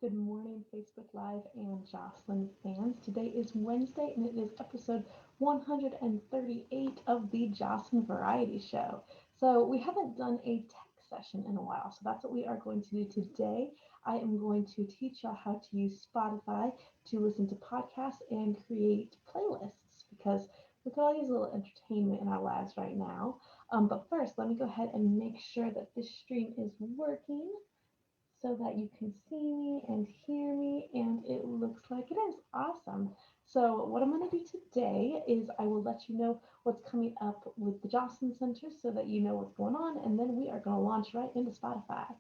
Good morning, Facebook Live and Joslyn fans. Today is Wednesday and it is episode 138 of the Joslyn Variety Show. So, we haven't done a tech session in a while, so that's what we are going to do today. I am going to teach y'all how to use Spotify to listen to podcasts and create playlists because we could all use a little entertainment in our lives right now. But first, let me go ahead and make sure that this stream is working so that you can see me and hear me, and it looks like it is awesome. So what I'm going to do today is I will let you know what's coming up with the Joslyn Center so that you know what's going on, and then we are going to launch right into Spotify.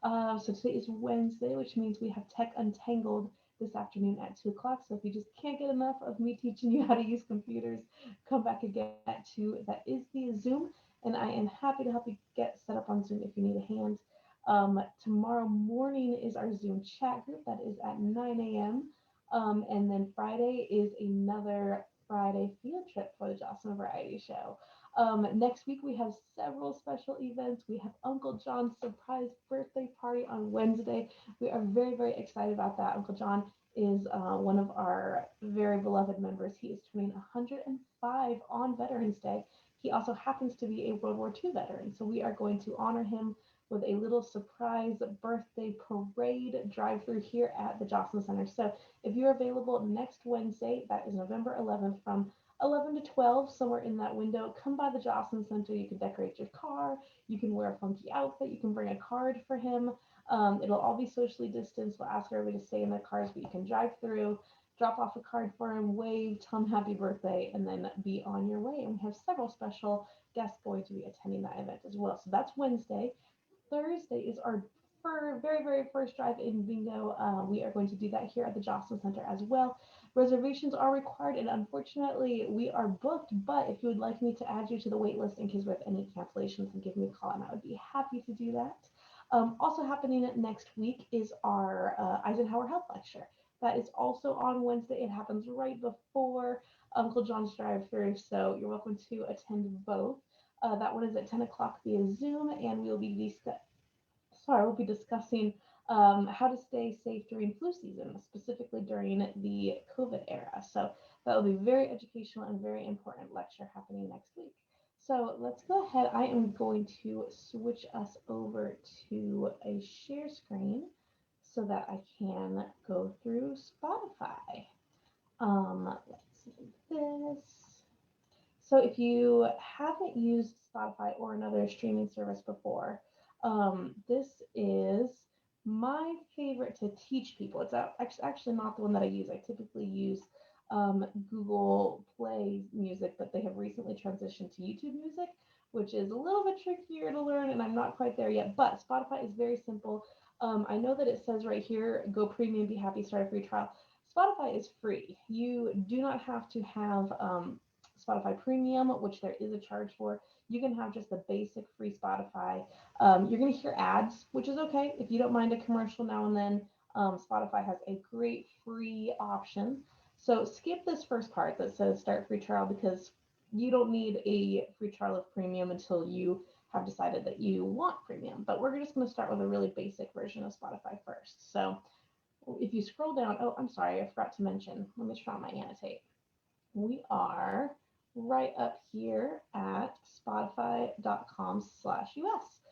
So today is Wednesday, which means we have Tech Untangled this afternoon at 2 o'clock. So if you just can't get enough of me teaching you how to use computers, come back again at 2. That is the Zoom, and I am happy to help you get set up on Zoom if you need a hand. Tomorrow morning is our Zoom chat group that is at 9 a.m. And then Friday is another Friday field trip for the Jocelyn Variety Show. Next week we have several special events. We have Uncle John's surprise birthday party on Wednesday. We are very, very excited about that. Uncle John is one of our very beloved members. He is turning 105 on Veterans Day. He also happens to be a World War II veteran, so we are going to honor him with a little surprise birthday parade drive through here at the Joslyn Center. So if you're available next Wednesday, that is November 11th from 11 to 12, somewhere in that window, come by the Joslyn Center. You can decorate your car, you can wear a funky outfit, you can bring a card for him. It'll all be socially distanced. We'll ask everybody to stay in their cars, but you can drive through, drop off a card for him, wave, tell him happy birthday, and then be on your way. And we have several special guests going to be attending that event as well. So that's Wednesday. Thursday is our very, very first drive-in bingo. We are going to do that here at the Joslyn Center as well. Reservations are required, and unfortunately, we are booked. But if you would like me to add you to the wait list in case we have any cancellations, then give me a call, and I would be happy to do that. Also happening next week is our Eisenhower Health Lecture. That is also on Wednesday. It happens right before Uncle John's drive-through, so you're welcome to attend both. That one is at 10 o'clock via Zoom, and we'll be discussing how to stay safe during flu season, specifically during the COVID era. So that will be very educational and very important lecture happening next week. So let's go ahead. I am going to switch us over to a share screen so that I can go through Spotify. Let's do this. So if you haven't used Spotify or another streaming service before, this is my favorite to teach people. It's actually not the one that I use. I typically use Google Play Music, but they have recently transitioned to YouTube Music, which is a little bit trickier to learn, and I'm not quite there yet. But Spotify is very simple. I know that it says right here, go premium, be happy, start a free trial. Spotify is free. You do not have to have Spotify Premium, which there is a charge for. You can have just the basic free Spotify. You're going to hear ads, which is okay. If you don't mind a commercial now and then, Spotify has a great free option. So skip this first part that says start free trial because you don't need a free trial of premium until you have decided that you want premium. But we're just going to start with a really basic version of Spotify first. So if you scroll down, oh, I'm sorry, I forgot to mention. Let me try my annotate. We are right up here at spotify.com/US.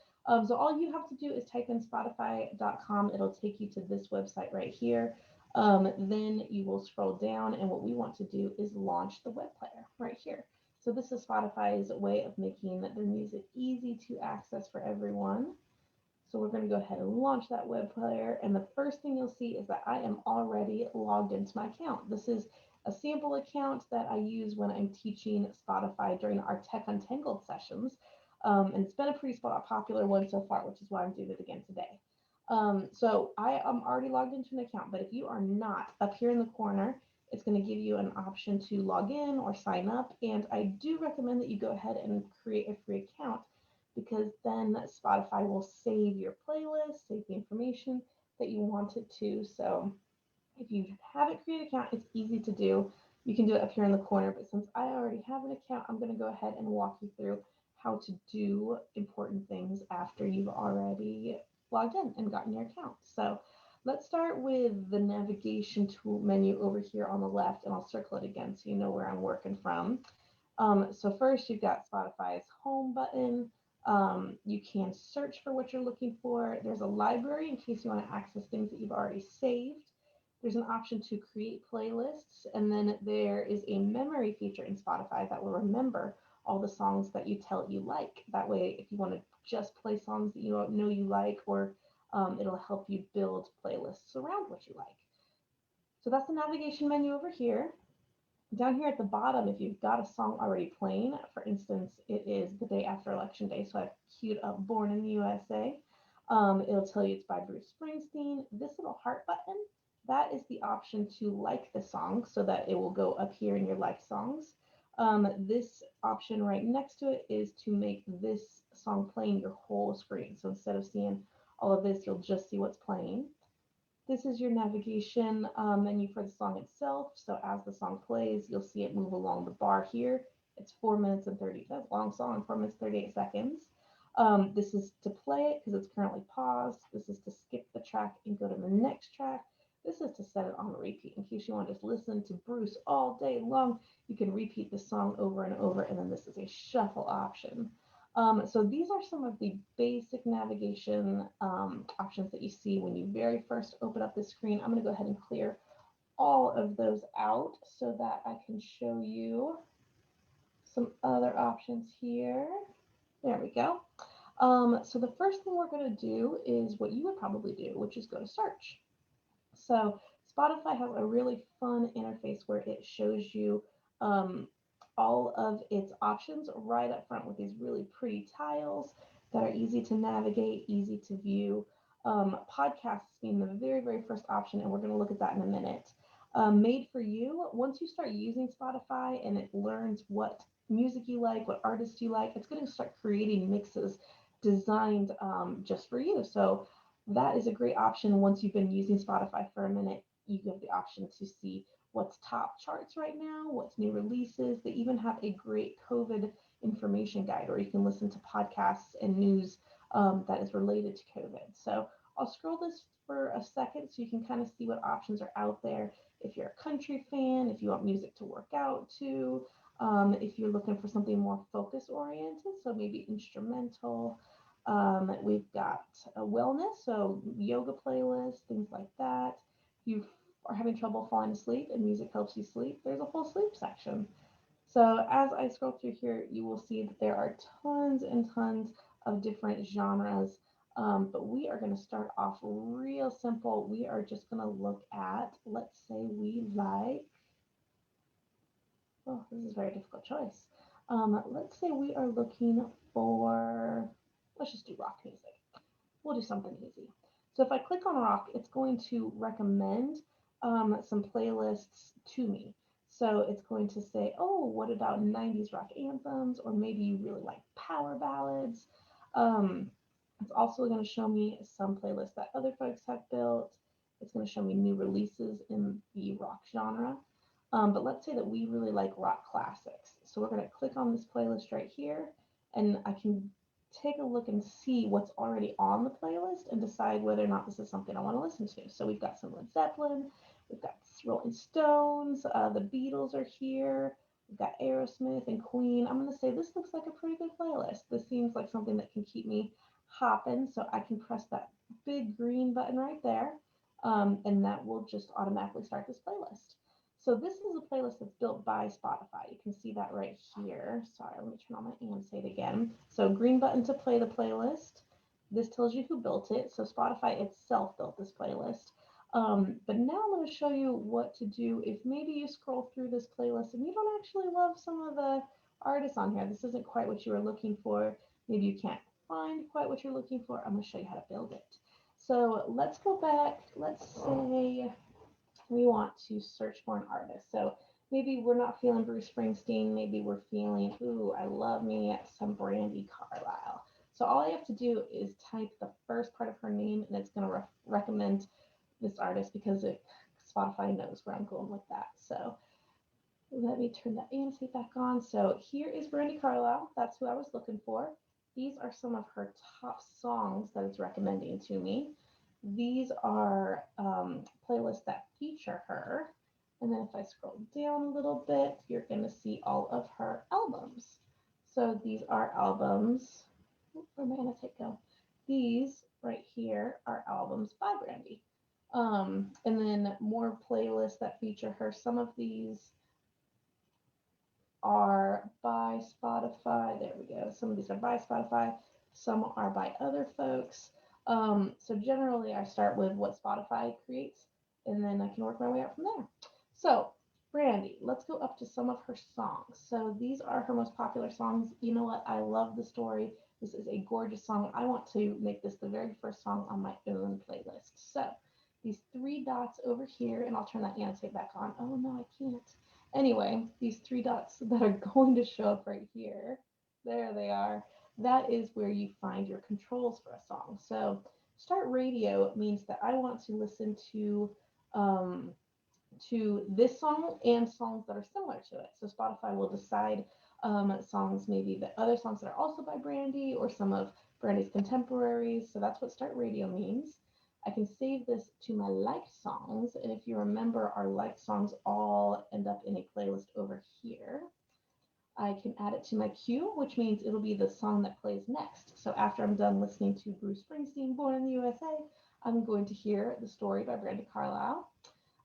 So all you have to do is type in spotify.com. It'll take you to this website right here. Then you will scroll down, and what we want to do is launch the web player right here. So this is Spotify's way of making their music easy to access for everyone. So we're going to go ahead and launch that web player. And the first thing you'll see is that I am already logged into my account. This is a sample account that I use when I'm teaching Spotify during our Tech Untangled sessions. And it's been a pretty popular one so far, which is why I'm doing it again today. So I am already logged into an account, but if you are not, up here in the corner, it's going to give you an option to log in or sign up. And I do recommend that you go ahead and create a free account because then Spotify will save your playlist, save the information that you want it to. So if you haven't created an account, it's easy to do. You can do it up here in the corner, but since I already have an account, I'm going to go ahead and walk you through how to do important things after you've already logged in and gotten your account. So Let's start with the navigation tool menu over here on the left, and I'll circle it again so you know where I'm working from. So first you've got Spotify's home button. You can search for what you're looking for. There's a library in case you want to access things that you've already saved. There's an option to create playlists, and then there is a memory feature in Spotify that will remember all the songs that you tell it you like. That way, if you want to just play songs that you don't know you like, or it'll help you build playlists around what you like. So that's the navigation menu over here. Down here at the bottom, if you've got a song already playing, for instance, it is the day after Election Day, so I've queued up Born in the USA. It'll tell you it's by Bruce Springsteen. This little heart button, that is the option to like the song so that it will go up here in your like songs. This option right next to it is to make this song playing your whole screen. So instead of seeing all of this, you'll just see what's playing. This is your navigation menu for the song itself. So as the song plays, you'll see it move along the bar here. It's 4 minutes and 30, that's a long song, 4 minutes, 38 seconds. This is to play it because it's currently paused. This is to skip the track and go to the next track. This is to set it on repeat. In case you want to just listen to Bruce all day long, you can repeat the song over and over, and then this is a shuffle option. So these are some of the basic navigation options that you see when you very first open up the screen. I'm going to go ahead and clear all of those out so that I can show you some other options here. There we go. So the first thing we're going to do is what you would probably do, which is go to search. So Spotify has a really fun interface where it shows you um, all of its options right up front with these really pretty tiles that are easy to navigate, easy to view. Podcasts being the very, very first option, and we're going to look at that in a minute. Made for you, once you start using Spotify and it learns what music you like, what artists you like, it's going to start creating mixes designed just for you. So that is a great option. Once you've been using Spotify for a minute, you have the option to see what's top charts right now, what's new releases. They even have a great COVID information guide where you can listen to podcasts and news that is related to COVID. So I'll scroll this for a second so you can kind of see what options are out there. If you're a country fan, if you want music to work out to, if you're looking for something more focus oriented, so maybe instrumental. We've got a wellness, so yoga playlist, things like that. If you are having trouble falling asleep and music helps you sleep, there's a whole sleep section. So as I scroll through here, you will see that there are tons and tons of different genres. But we are going to start off real simple. We are just going to look at, let's say we like, oh, this is a very difficult choice. Let's say we are looking for, let's just do rock music. We'll do something easy. So if I click on rock, it's going to recommend some playlists to me. So it's going to say, oh, what about 90s rock anthems? Or maybe you really like power ballads. Um, it's also going to show me some playlists that other folks have built. It's going to show me new releases in the rock genre. But let's say that we really like rock classics. So we're going to click on this playlist right here, and I can take a look and see what's already on the playlist and decide whether or not this is something I want to listen to. So we've got some Led Zeppelin, we've got Rolling Stones, the Beatles are here, we've got Aerosmith and Queen. I'm going to say this looks like a pretty good playlist. This seems like something that can keep me hopping, so I can press that big green button right there, and that will just automatically start this playlist. So this is a playlist that's built by Spotify. You can see that right here. Sorry, let me turn on my and say it again. So green button to play the playlist. This tells you who built it. So Spotify itself built this playlist. But now I'm going to show you what to do if maybe you scroll through this playlist and you don't actually love some of the artists on here. This isn't quite what you were looking for. Maybe you can't find quite what you're looking for. I'm going to show you how to build it. So let's go back. Let's say we want to search for an artist. So maybe we're not feeling Bruce Springsteen. Maybe we're feeling, ooh, I love me some Brandi Carlisle. So all I have to do is type the first part of her name, and it's going to recommend this artist because Spotify knows where I'm going with that. So let me turn that annotate back on. So here is Brandi Carlisle. That's who I was looking for. These are some of her top songs that it's recommending to me. these are playlists that feature her. And then if I scroll down a little bit, you're going to see all of her albums. So these are albums. Where am I going to take go? These right here are albums by Brandi. And then more playlists that feature her. Some of these are by Spotify. There we go. Some of these are by Spotify. Some are by other folks. So generally, I start with what Spotify creates, and then I can work my way up from there. So, Brandi, let's go up to some of her songs. So these are her most popular songs. You know what? I love the story. This is a gorgeous song. I want to make this the very first song on my own playlist. So these three dots over here, and I'll turn that annotate back on. Oh no, I can't. Anyway, these three dots that are going to show up right here, there they are. That is where you find your controls for a song. So start radio means that I want to listen um, to this song and songs that are similar to it. So Spotify will decide songs, maybe the other songs that are also by Brandi or some of Brandi's contemporaries. So that's what start radio means. I can save this to my liked songs. And if you remember, our liked songs all end up in a playlist over here. I can add it to my queue, which means it'll be the song that plays next. So after I'm done listening to Bruce Springsteen, Born in the USA, I'm going to hear The Story by Brandi Carlile.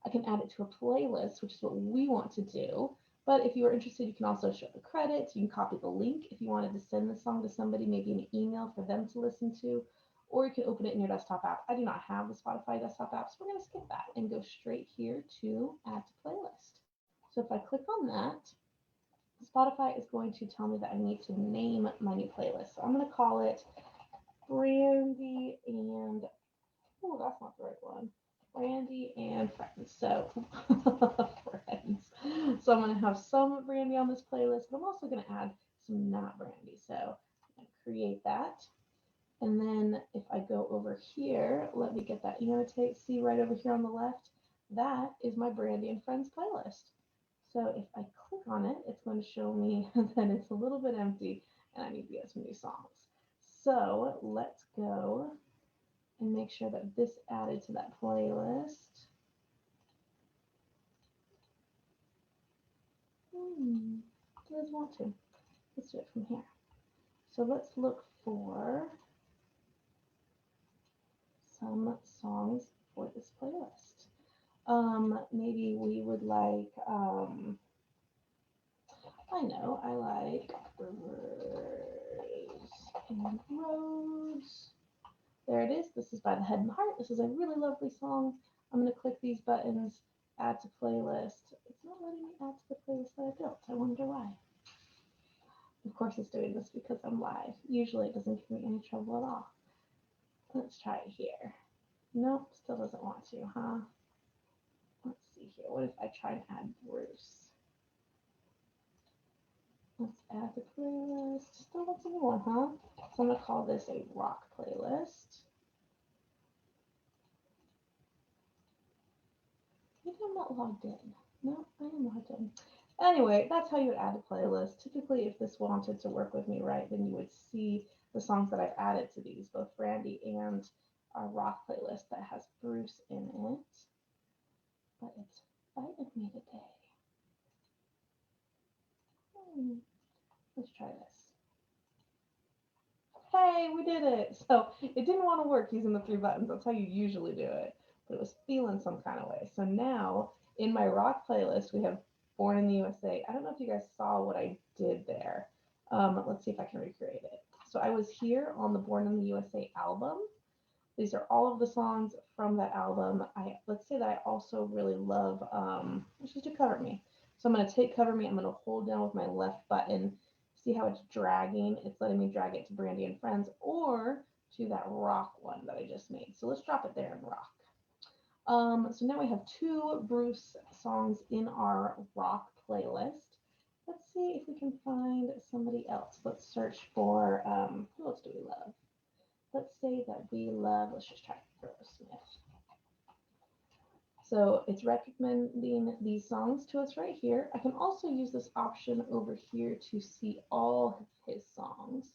I can add it to a playlist, which is what we want to do. But if you are interested, you can also show the credits. You can copy the link if you wanted to send the song to somebody, maybe an email for them to listen to, or you can open it in your desktop app. I do not have the Spotify desktop app, so we're going to skip that and go straight here to add to playlist. So if I click on that, Spotify is going to tell me that I need to name my new playlist. So I'm going to call it Brandi and, oh, that's not the right one. Brandi and Friends. So, Friends. So I'm going to have some Brandi on this playlist, but I'm also going to add some not Brandi. So I'm going to create that. And then if I go over here, let me get that annotate. See right over here on the left, that is my Brandi and Friends playlist. So if I click on it, it's going to show me that it's a little bit empty and I need to get some new songs. So let's go and make sure that this added to that playlist. Does want to. Let's do it from here. So let's look for some songs for this playlist. Maybe we would like, I know, I like Rivers and Roads. There it is. This is by the Head and Heart. This is a really lovely song. I'm going to click these buttons, add to playlist. It's not letting me add to the playlist that I built. I wonder why. Of course it's doing this because I'm live. Usually it doesn't give me any trouble at all. Let's try it here. Nope, still doesn't want to, huh? Let's see here. What if I try and add Bruce? Let's add the playlist. Still wants a new one, huh? So I'm going to call this a rock playlist. Maybe I'm not logged in. No, I am logged in. Anyway, that's how you add a playlist. Typically, if this wanted to work with me right, then you would see the songs that I've added to these, both Brandi and our rock playlist that has Bruce in it. But it's biting me today. Let's try this. Hey, we did it. So it didn't want to work using the three buttons. That's how you usually do it. But it was feeling some kind of way. So now in my rock playlist, we have Born in the USA. I don't know if you guys saw what I did there. Let's see if I can recreate it. So I was here on the Born in the USA album. These are all of the songs from that album. Let's say that I also really love, let's just do Cover Me. So I'm going to take Cover Me. I'm going to hold down with my left button. See how it's dragging? It's letting me drag it to Brandi and Friends or to that rock one that I just made. So let's drop it there in rock. So now we have two Bruce songs in our rock playlist. Let's see if we can find somebody else. Let's search for, who else do we love? Let's say that we love, let's just try Aerosmith. So it's recommending these songs to us right here. I can also use this option over here to see all of his songs.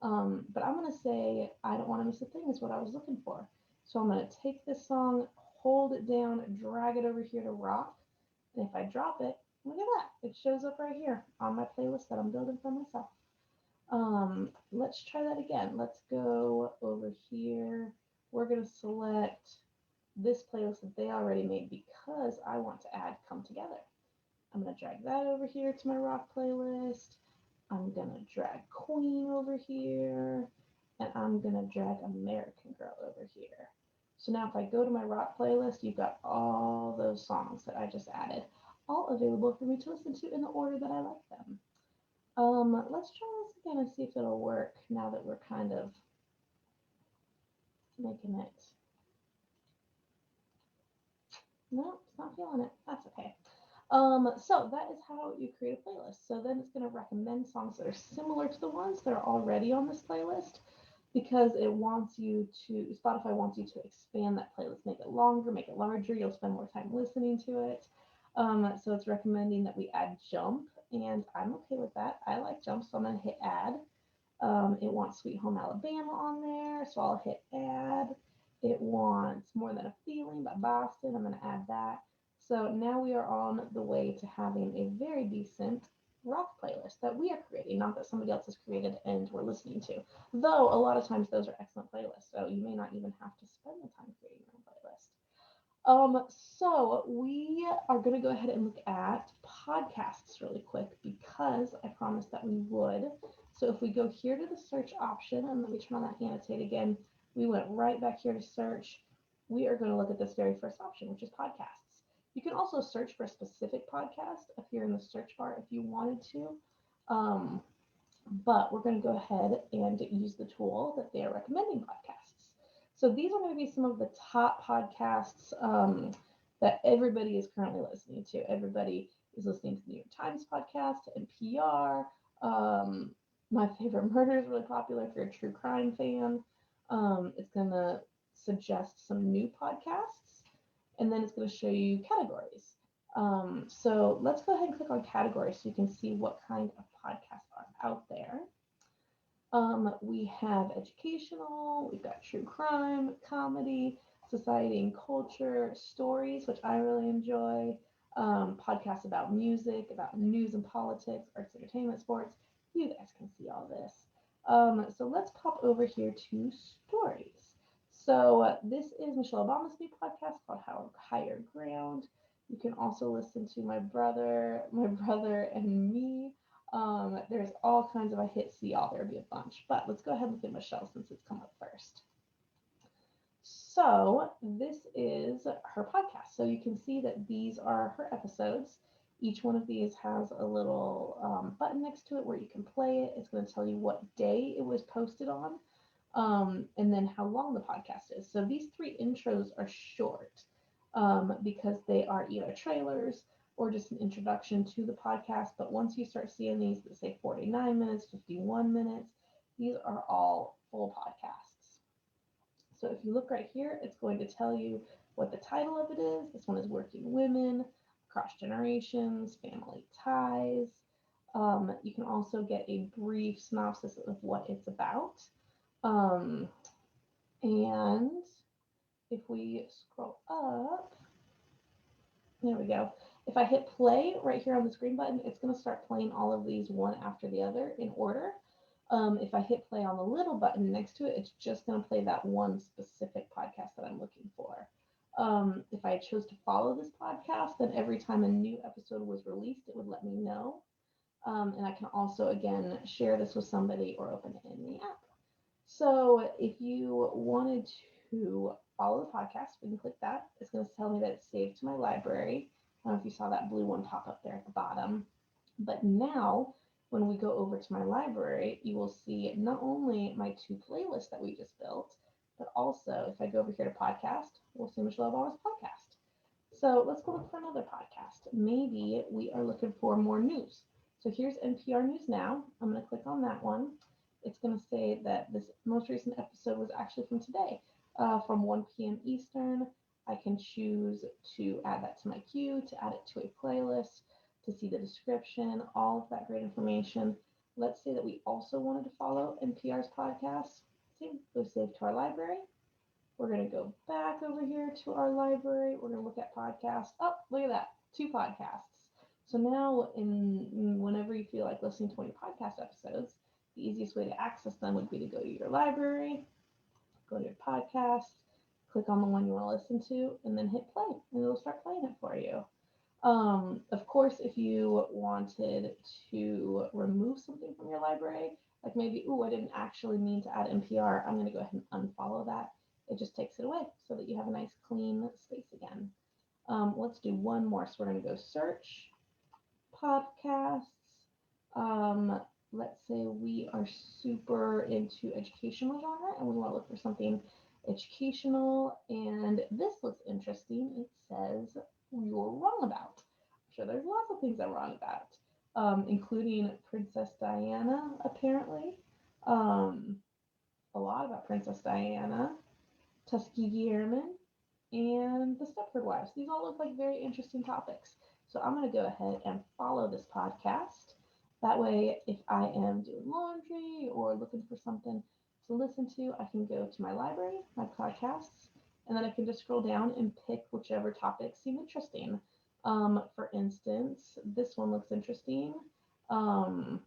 But I'm going to say I don't want to miss a thing is what I was looking for. So I'm going to take this song, hold it down, drag it over here to rock. And if I drop it, look at that. It shows up right here on my playlist that I'm building for myself. Let's try that again. Let's go over here. We're going to select this playlist that they already made because I want to add Come Together. I'm going to drag that over here to my rock playlist. I'm going to drag Queen over here. And I'm going to drag American Girl over here. So now if I go to my rock playlist, you've got all those songs that I just added, all available for me to listen to in the order that I like them. Let's try this again and see if it'll work now that we're kind of making it. No, it's not feeling it. That's okay. So that is how you create a playlist. So then it's going to recommend songs that are similar to the ones that are already on this playlist because it wants you to, Spotify wants you to expand that playlist, make it longer, make it larger. You'll spend more time listening to it. So it's recommending that we add Jump, and I'm okay with that. I like Jump, so I'm going to hit add. It wants Sweet Home Alabama on there, so I'll hit add. It wants More Than a Feeling by Boston. I'm going to add that. So now we are on the way to having a very decent rock playlist that we are creating, not that somebody else has created and we're listening to. Though a lot of times those are excellent playlists, so you may not even have to spend the time creating your own playlist. So we are going to go ahead and look at podcasts really quick because I promised that we would. So if we go here to the search option, and let me turn on that annotate again, we went right back here to search. We are going to look at this very first option, which is podcasts. You can also search for a specific podcast up here in the search bar if you wanted to. But we're going to go ahead and use the tool that they are recommending podcasts. So these are going to be some of the top podcasts that everybody is currently listening to. Everybody is listening to the New York Times podcast, NPR. My Favorite Murder is really popular if you're a true crime fan. It's going to suggest some new podcasts, and then it's going to show you categories. So let's go ahead and click on categories so you can see what kind of podcasts are out there. We have educational, we've got true crime, comedy, society and culture, stories, which I really enjoy, podcasts about music, about news and politics, arts, entertainment, sports. You guys can see all this. So let's pop over here to stories. So this is Michelle Obama's new podcast called Higher Ground. You can also listen to my brother and me. There's all kinds of, I hit see all, there'd be a bunch, but let's go ahead and look at Michelle since it's come up first. So this is her podcast. So you can see that these are her episodes. Each one of these has a little button next to it where you can play it. It's going to tell you what day it was posted on, and then how long the podcast is. So these three intros are short because they are either trailers or just an introduction to the podcast. But once you start seeing these that say 49 minutes, 51 minutes, these are all full podcasts. So if you look right here, it's going to tell you what the title of it is. This one is Working Women, Across Generations, Family Ties. You can also get a brief synopsis of what it's about. And if we scroll up, there we go. If I hit play right here on the screen button, it's going to start playing all of these one after the other in order. If I hit play on the little button next to it, it's just going to play that one specific podcast that I'm looking for. If I chose to follow this podcast, then every time a new episode was released, it would let me know. And I can also, again, share this with somebody or open it in the app. So if you wanted to follow the podcast, we can click that. It's going to tell me that it's saved to my library. I don't know if you saw that blue one pop up there at the bottom. But now, when we go over to my library, you will see not only my two playlists that we just built, but also if I go over here to podcast, we'll see Michelle Obama's podcast. So let's go look for another podcast. Maybe we are looking for more news. So here's NPR News Now. I'm going to click on that one. It's going to say that this most recent episode was actually from today, from 1 p.m. Eastern. I can choose to add that to my queue, to add it to a playlist, to see the description, all of that great information. Let's say that we also wanted to follow NPR's podcast. See, go save to our library. We're going to go back over here to our library. We're going to look at podcasts. Oh, look at that. 2 podcasts. So now, whenever you feel like listening to one of your podcast episodes, the easiest way to access them would be to go to your library, go to your podcast, click on the one you want to listen to, and then hit play, and it'll start playing it for you. Of course, if you wanted to remove something from your library, like maybe, I didn't actually mean to add NPR, I'm going to go ahead and unfollow that. It just takes it away so that you have a nice clean space again. Let's do one more. So we're going to go search, podcasts. Um, let's say we are super into educational genre and we want to look for something educational. And this looks interesting. It says you're wrong about. I'm sure there's lots of things I'm wrong about, including Princess Diana, apparently. Um, a lot about Princess Diana, Tuskegee Airmen, and the Stepford Wives. These all look like very interesting topics. So I'm going to go ahead and follow this podcast. That way, if I am doing laundry or looking for something to listen to, I can go to my library, my podcasts, and then I can just scroll down and pick whichever topics seem interesting. For instance, this one looks interesting. Um,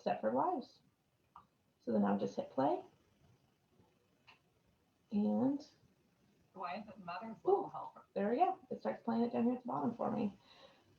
Stepford Wives. So then I'll just hit play and Why is it Mother's Little Helper? There we go. It starts playing it down here at the bottom for me.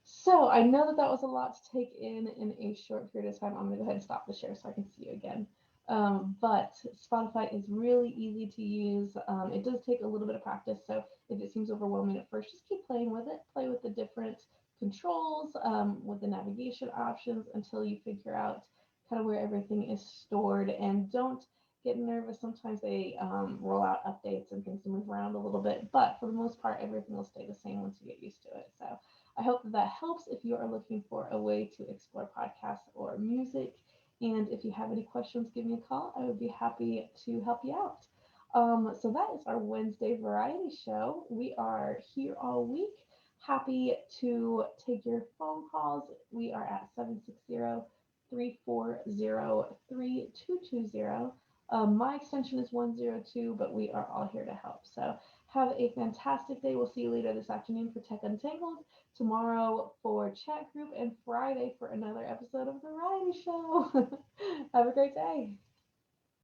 So I know that was a lot to take in a short period of time. I'm going to go ahead and stop the share so I can see you again. But Spotify is really easy to use. It does take a little bit of practice. So if it seems overwhelming at first, just keep playing with it. Play with the different controls, with the navigation options until you figure out kind of where everything is stored. And don't get nervous. Sometimes they roll out updates and things to move around a little bit. But for the most part, everything will stay the same once you get used to it. So I hope that helps if you are looking for a way to explore podcasts or music. And if you have any questions, give me a call. I would be happy to help you out. So that is our Wednesday variety show. We are here all week. Happy to take your phone calls. We are at 760-340-3220. My extension is 102, but we are all here to help. So have a fantastic day. We'll see you later this afternoon for Tech Untangled, tomorrow for chat group, and Friday for another episode of the Variety Show. Have a great day.